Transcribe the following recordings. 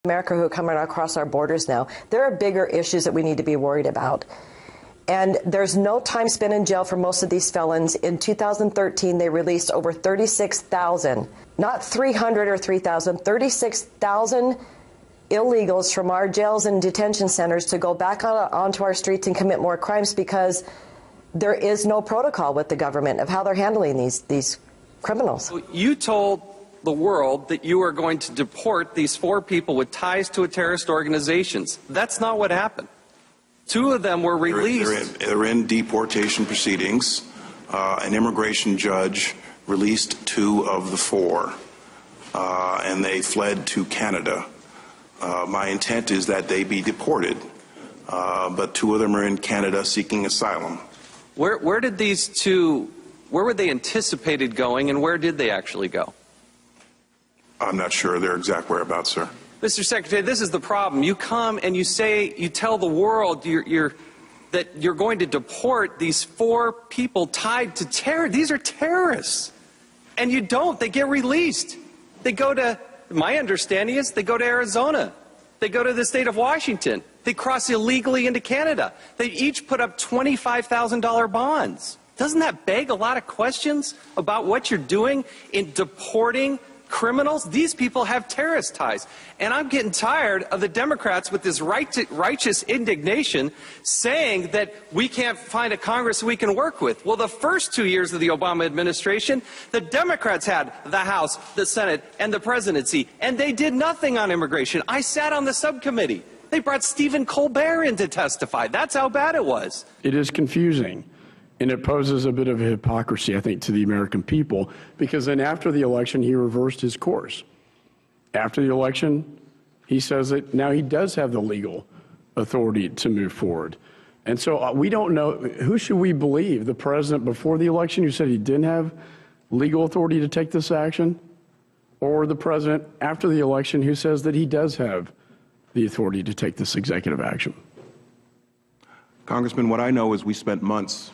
America who are coming across our borders now. There are bigger issues that we need to be worried about. And there's no time spent in jail for most of these felons. In 2013, they released over 36,000, not 300 or 3,000, 36,000 illegals from our jails and detention centers to go back onto our streets and commit more crimes because there is no protocol with the government of how they're handling these criminals. You told the world that you are going to deport these 4 people with ties to a terrorist organizations. That's not what happened. 2 of them were released. They're in deportation proceedings. An immigration judge released 2 of the 4, and they fled to Canada. My intent is that they be deported, but 2 of them are in Canada seeking asylum. Where did these 2, where were they anticipated going, and where did they actually go? I'm not sure their exact whereabouts, sir. Mr. Secretary, this is the problem. You come and you say, you tell the world that you're going to deport these 4 people tied to terror. These are terrorists. And you don't. They get released. They go to, my understanding is, they go to Arizona. They go to the state of Washington. They cross illegally into Canada. They each put up $25,000 bonds. Doesn't that beg a lot of questions about what you're doing in deporting criminals? These people have terrorist ties. And I'm getting tired of the Democrats with this righteous indignation saying that we can't find a Congress we can work with. Well, the first 2 years of the Obama administration, the Democrats had the House, the Senate, and the presidency, and they did nothing on immigration. I sat on the subcommittee. They brought Stephen Colbert in to testify. That's how bad it was. It is confusing. And it poses a bit of a hypocrisy, I think, to the American people, because then after the election, he reversed his course. After the election, he says that now he does have the legal authority to move forward. And so we don't know, who should we believe? The president before the election who said he didn't have legal authority to take this action? Or the president after the election who says that he does have the authority to take this executive action? Congressman, what I know is we spent months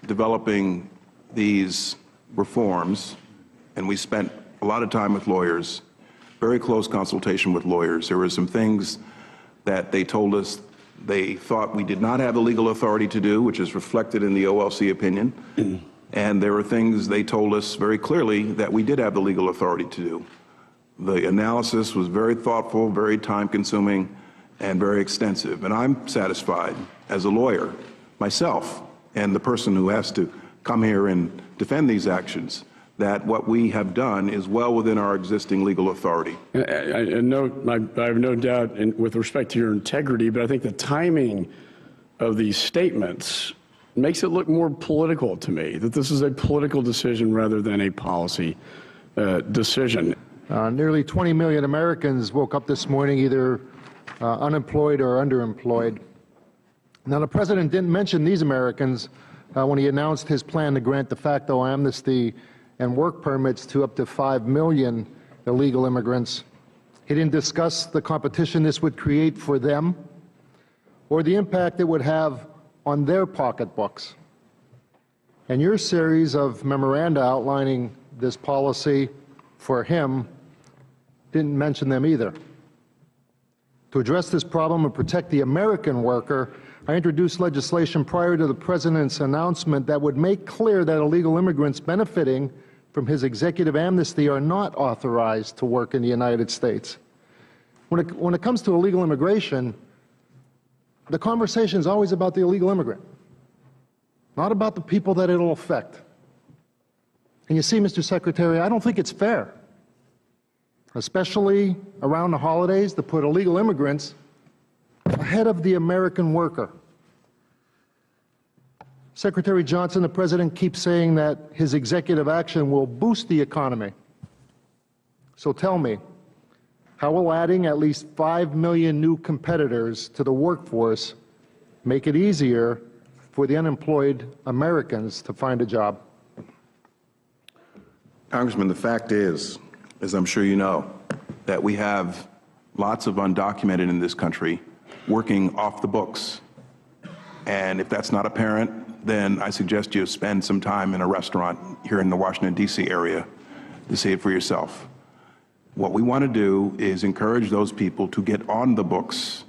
developing these reforms, and we spent a lot of time with lawyers, very close consultation with lawyers. There were some things that they told us they thought we did not have the legal authority to do, which is reflected in the OLC opinion. And there were things they told us very clearly that we did have the legal authority to do. The analysis was very thoughtful, very time-consuming, and very extensive. And I'm satisfied as a lawyer myself, and the person who has to come here and defend these actions, that what we have done is well within our existing legal authority. I have no doubt with respect to your integrity, but I think the timing of these statements makes it look more political to me, that this is a political decision rather than a policy decision. Nearly 20 million Americans woke up this morning either unemployed or underemployed. Now, the president didn't mention these Americans when he announced his plan to grant de facto amnesty and work permits to up to 5 million illegal immigrants. He didn't discuss the competition this would create for them or the impact it would have on their pocketbooks. And your series of memoranda outlining this policy for him didn't mention them either. To address this problem and protect the American worker, I introduced legislation prior to the president's announcement that would make clear that illegal immigrants benefiting from his executive amnesty are not authorized to work in the United States. When it comes to illegal immigration, the conversation is always about the illegal immigrant, not about the people that it'll affect. And you see, Mr. Secretary, I don't think it's fair, especially around the holidays, to put illegal immigrants ahead of the American worker. Secretary Johnson, the president keeps saying that his executive action will boost the economy. So tell me, how will adding at least 5 million new competitors to the workforce make it easier for the unemployed Americans to find a job? Congressman, the fact is, as I'm sure you know, that we have lots of undocumented in this country working off the books. And if that's not apparent, then I suggest you spend some time in a restaurant here in the Washington, D.C. area to see it for yourself. What we want to do is encourage those people to get on the books,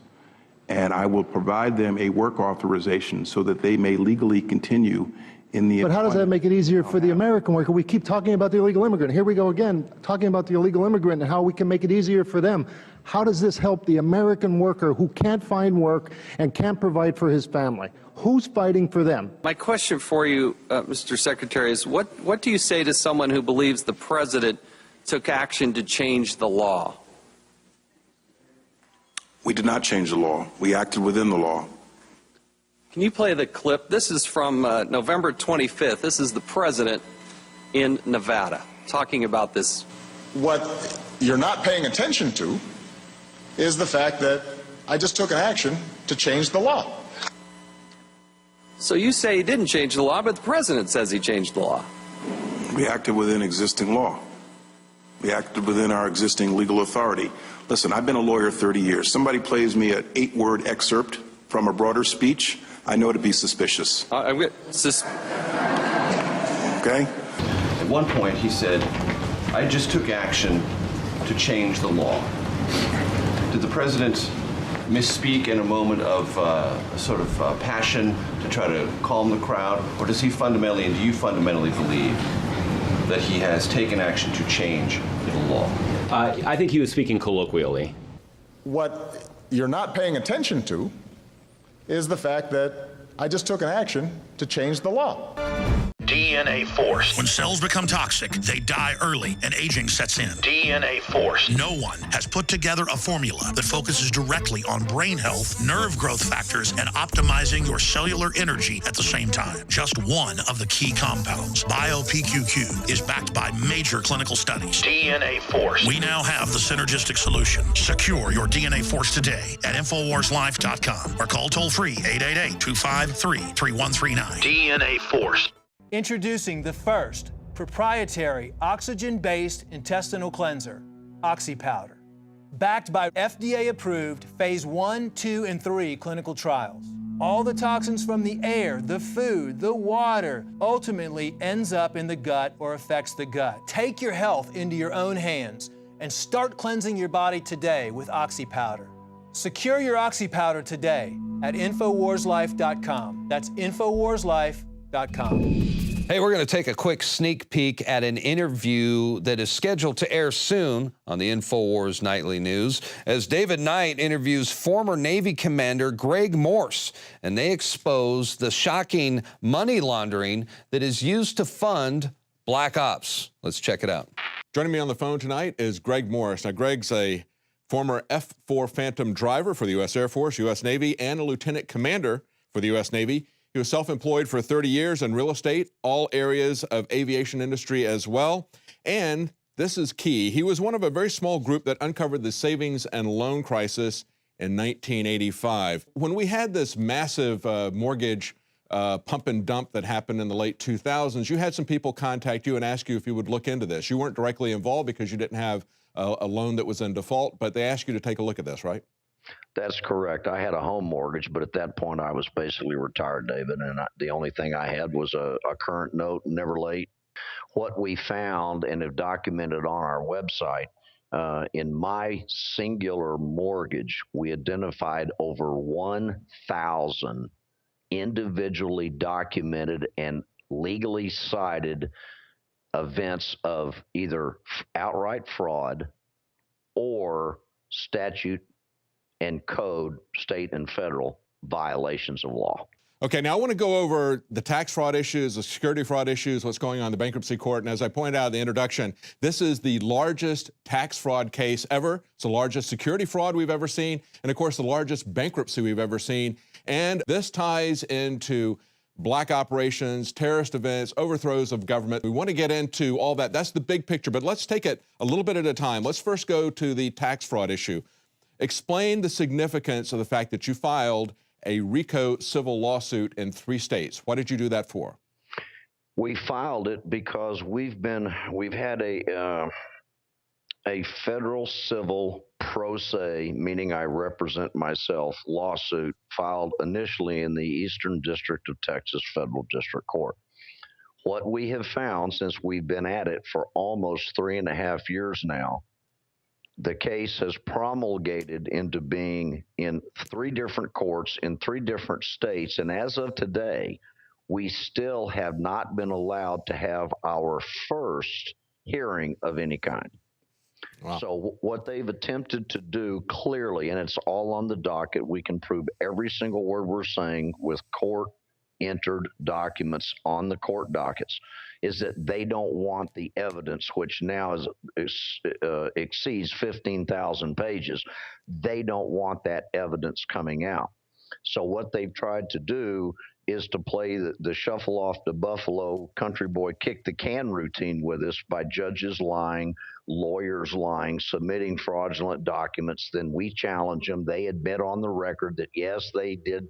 and I will provide them a work authorization so that they may legally continue in the. But how does that make it easier for the American worker? We keep talking about the illegal immigrant. Here we go again, talking about the illegal immigrant and how we can make it easier for them. How does this help the American worker who can't find work and can't provide for his family? Who's fighting for them? My question for you, Mr. Secretary, is what do you say to someone who believes the president took action to change the law? We did not change the law. We acted within the law. Can you play the clip? This is from November 25th. This is the president in Nevada talking about this. What you're not paying attention to is the fact that I just took an action to change the law. So you say he didn't change the law, but the president says he changed the law. We acted within existing law. We acted within our existing legal authority. Listen, I've been a lawyer 30 years. Somebody plays me an 8-word excerpt from a broader speech, I know to be suspicious. Okay? At one point, he said, I just took action to change the law. Did the president misspeak in a moment of sort of passion to try to calm the crowd? Or does he fundamentally, and do you fundamentally believe that he has taken action to change the law? I think he was speaking colloquially. What you're not paying attention to is the fact that I just took an action to change the law. DNA Force. When cells become toxic, they die early and aging sets in. DNA Force. No one has put together a formula that focuses directly on brain health, nerve growth factors, and optimizing your cellular energy at the same time. Just one of the key compounds, BioPQQ, is backed by major clinical studies. DNA Force. We now have the synergistic solution. Secure your DNA Force today at InfoWarsLife.com or call toll-free 888-253-3139. DNA Force. Introducing the first proprietary oxygen-based intestinal cleanser, OxyPowder, backed by FDA-approved Phase 1, 2, and 3 clinical trials. All the toxins from the air, the food, the water, ultimately ends up in the gut or affects the gut. Take your health into your own hands and start cleansing your body today with OxyPowder. Secure your OxyPowder today at InfoWarsLife.com. That's InfoWarsLife.com. Hey, we're going to take a quick sneak peek at an interview that is scheduled to air soon on the InfoWars Nightly News as David Knight interviews former Navy Commander Greg Morse, and they expose the shocking money laundering that is used to fund black ops. Let's check it out. Joining me on the phone tonight is Greg Morse. Now, Greg's a former F-4 Phantom driver for the U.S. Air Force, U.S. Navy, and a lieutenant commander for the U.S. Navy. He was self-employed for 30 years in real estate, all areas of aviation industry as well. And this is key. He was one of a very small group that uncovered the savings and loan crisis in 1985. When we had this massive mortgage pump and dump that happened in the late 2000s, you had some people contact you and ask you if you would look into this. You weren't directly involved because you didn't have a loan that was in default, but they asked you to take a look at this, right? That's correct. I had a home mortgage, but at that point I was basically retired, David, and the only thing I had was a current note, never late. What we found and have documented on our website, in my singular mortgage, we identified over 1,000 individually documented and legally cited events of either outright fraud or statute and code, state and federal violations of law. Okay, now I want to go over the tax fraud issues, the security fraud issues, what's going on in the bankruptcy court. And as I pointed out in the introduction, this is the largest tax fraud case ever. It's the largest security fraud we've ever seen. And of course, the largest bankruptcy we've ever seen. And this ties into black operations, terrorist events, overthrows of government. We want to get into all that. That's the big picture, but let's take it a little bit at a time. Let's first go to the tax fraud issue. Explain the significance of the fact that you filed a RICO civil lawsuit in 3 states. Why did you do that for? We filed it because we've had a federal civil pro se, meaning I represent myself, lawsuit filed initially in the Eastern District of Texas Federal District Court. What we have found since we've been at it for almost 3.5 years now The case has promulgated into being in 3 different courts in 3 different states, and as of today, we still have not been allowed to have our first hearing of any kind. Wow. So what they've attempted to do clearly, and it's all on the docket, we can prove every single word we're saying with court-entered documents on the court dockets, is that they don't want the evidence, which now exceeds 15,000 pages. They don't want that evidence coming out. So what they've tried to do is to play the shuffle off the Buffalo country boy kick the can routine with us by judges lying, lawyers lying, submitting fraudulent documents. Then we challenge them. They admit on the record that, yes, they did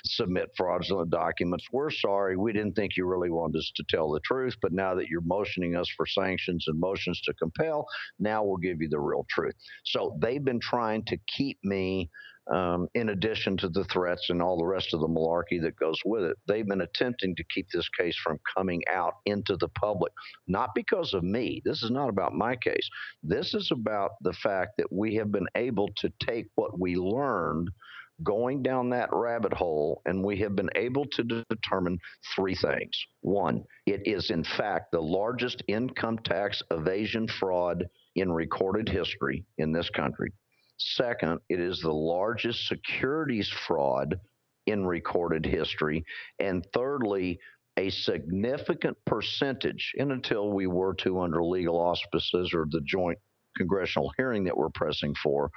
submit fraudulent documents. We're sorry. We didn't think you really wanted us to tell the truth. But now that you're motioning us for sanctions and motions to compel, now we'll give you the real truth. So they've been trying to keep me, in addition to the threats and all the rest of the malarkey that goes with it, they've been attempting to keep this case from coming out into the public. Not because of me. This is not about my case. This is about the fact that we have been able to take what we learned going down that rabbit hole, and we have been able to determine 3 things. 1, it is in fact the largest income tax evasion fraud in recorded history in this country. Second, it is the largest securities fraud in recorded history. And thirdly, a significant percentage, and until we were to under legal auspices or the joint congressional hearing that we're pressing for,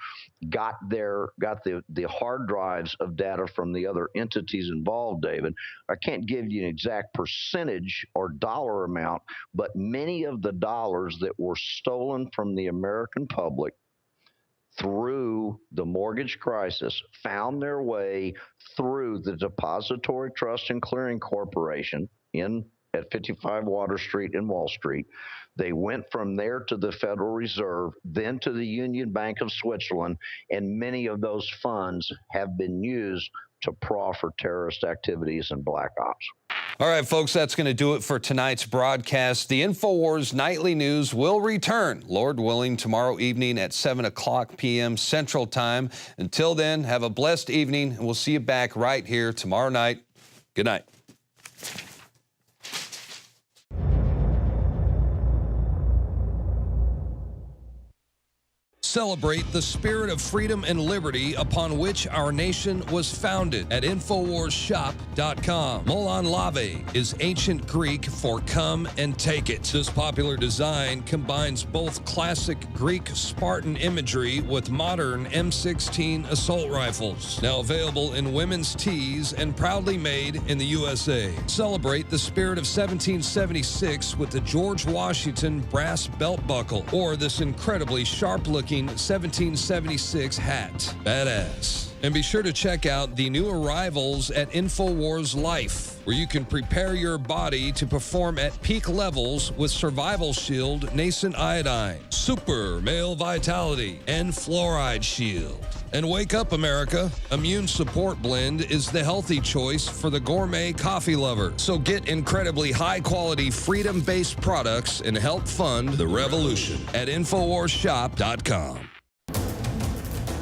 got the hard drives of data from the other entities involved, David. I can't give you an exact percentage or dollar amount, but many of the dollars that were stolen from the American public through the mortgage crisis found their way through the Depository Trust and Clearing Corporation at 55 Water Street in Wall Street. They went from there to the Federal Reserve, then to the Union Bank of Switzerland, and many of those funds have been used to proffer terrorist activities and black ops. All right, folks, that's going to do it for tonight's broadcast. The INFOWARS Nightly News will return, Lord willing, tomorrow evening at 7:00 p.m. Central Time. Until then, have a blessed evening, and we'll see you back right here tomorrow night. Good night. Celebrate the spirit of freedom and liberty upon which our nation was founded at InfoWarsShop.com. Molon Lave is ancient Greek for come and take it. This popular design combines both classic Greek Spartan imagery with modern M16 assault rifles. Now available in women's tees and proudly made in the USA. Celebrate the spirit of 1776 with the George Washington brass belt buckle or this incredibly sharp-looking 1776 hat. Badass. And be sure to check out the new arrivals at InfoWars Life, where you can prepare your body to perform at peak levels with Survival Shield Nascent Iodine, Super Male Vitality, and Fluoride Shield. And wake up, America. Immune Support Blend is the healthy choice for the gourmet coffee lover. So get incredibly high-quality, freedom-based products and help fund the revolution at InfoWarsShop.com.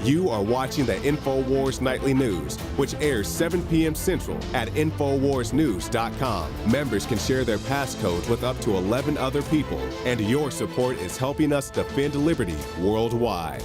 You are watching the InfoWars Nightly News, which airs 7 p.m. Central at InfoWarsNews.com. Members can share their passcodes with up to 11 other people, and your support is helping us defend liberty worldwide.